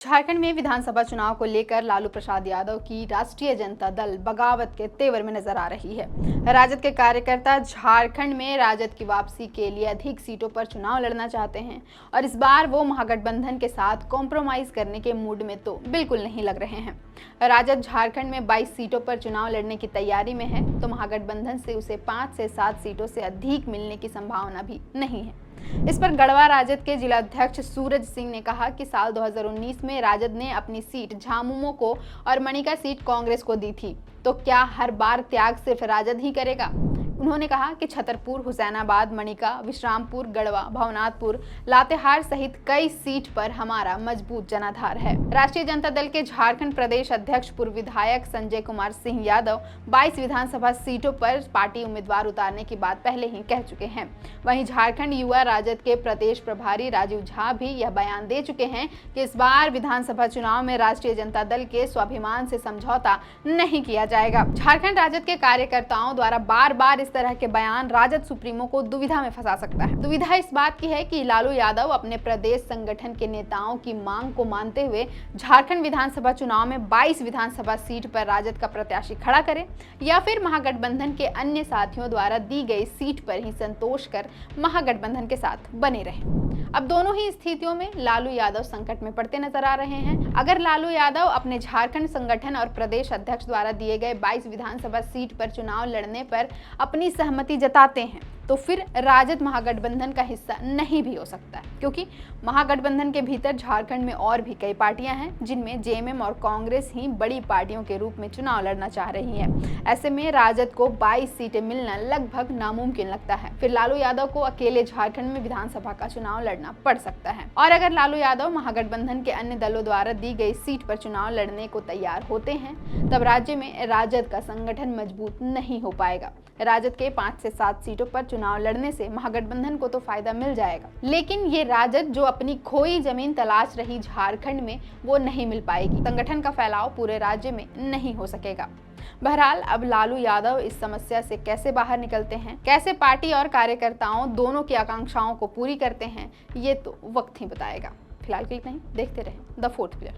झारखंड में विधानसभा चुनाव को लेकर लालू प्रसाद यादव की राष्ट्रीय जनता दल बगावत के तेवर में नजर आ रही है। राजद के कार्यकर्ता झारखंड में राजद की वापसी के लिए अधिक सीटों पर चुनाव लड़ना चाहते हैं और इस बार वो महागठबंधन के साथ कॉम्प्रोमाइज करने के मूड में तो बिल्कुल नहीं लग रहे हैं। राजद झारखंड में 22 सीटों पर चुनाव लड़ने की तैयारी में है, तो महागठबंधन से उसे 5 से 7 सीटों से अधिक मिलने की संभावना भी नहीं है। इस पर गढ़वा राजद के जिलाध्यक्ष सूरज सिंह ने कहा कि साल 2019 में राजद ने अपनी सीट झामुमो को और मणिका सीट कांग्रेस को दी थी, तो क्या हर बार त्याग सिर्फ राजद ही करेगा। उन्होंने कहा कि छतरपुर, हुसैनाबाद, मणिका, विश्रामपुर, गढ़वा, भवनाथपुर, लातेहार सहित कई सीट पर हमारा मजबूत जनाधार है। राष्ट्रीय जनता दल के झारखंड प्रदेश अध्यक्ष पूर्व विधायक संजय कुमार सिंह यादव 22 विधानसभा सीटों पर पार्टी उम्मीदवार उतारने की बात पहले ही कह चुके हैं। वहीं झारखंड युवा राजद के प्रदेश प्रभारी राजीव झा भी यह बयान दे चुके हैं कि इस बार विधानसभा चुनाव में राष्ट्रीय जनता दल के स्वाभिमान से समझौता नहीं किया जाएगा। झारखंड राजद के कार्यकर्ताओं द्वारा बार बार इस तरह के बयान राजद सुप्रीमो को दुविधा में फंसा सकता है। दुविधा इस बात की है कि लालू यादव अपने प्रदेश संगठन के नेताओं की मांग को मानते हुए झारखंड विधानसभा चुनाव में 22 विधानसभा सीट पर राजद का प्रत्याशी खड़ा करे या फिर महागठबंधन के अन्य साथियों द्वारा दी गई सीट पर ही संतोष कर महागठबंधन के साथ बने रहे। अब दोनों ही स्थितियों में लालू यादव संकट में पड़ते नजर आ रहे हैं। अगर लालू यादव अपने झारखंड संगठन और प्रदेश अध्यक्ष द्वारा दिए गए 22 विधानसभा सीट पर चुनाव लड़ने पर अपनी सहमति जताते हैं, तो फिर राजद महागठबंधन का हिस्सा नहीं भी हो सकता है, क्योंकि महागठबंधन के भीतर झारखंड में और भी कई पार्टियां हैं जिनमें जेएमएम और कांग्रेस ही बड़ी पार्टियों के रूप में चुनाव लड़ना चाह रही हैं। ऐसे में राजद को 22 सीटें मिलना लगभग नामुमकिन लगता है। फिर लालू यादव को अकेले झारखंड में विधानसभा का चुनाव लड़ना पड़ सकता है। और अगर लालू यादव महागठबंधन के अन्य दलों द्वारा दी गई सीट पर चुनाव लड़ने को तैयार होते हैं, तब राज्य में राजद का संगठन मजबूत नहीं हो पाएगा। राजद के 5 से 7 सीटों पर चुनाव लड़ने से महागठबंधन को तो फायदा मिल जाएगा, लेकिन ये राजद जो अपनी खोई जमीन तलाश रही झारखंड में वो नहीं मिल पाएगी। संगठन का फैलाव पूरे राज्य में नहीं हो सकेगा। बहरहाल अब लालू यादव इस समस्या से कैसे बाहर निकलते हैं, कैसे पार्टी और कार्यकर्ताओं दोनों की आकांक्षाओं को पूरी करते हैं, ये तो वक्त ही बताएगा। फिलहाल के लिए नहीं, देखते रहें द फोर्थ पिलर।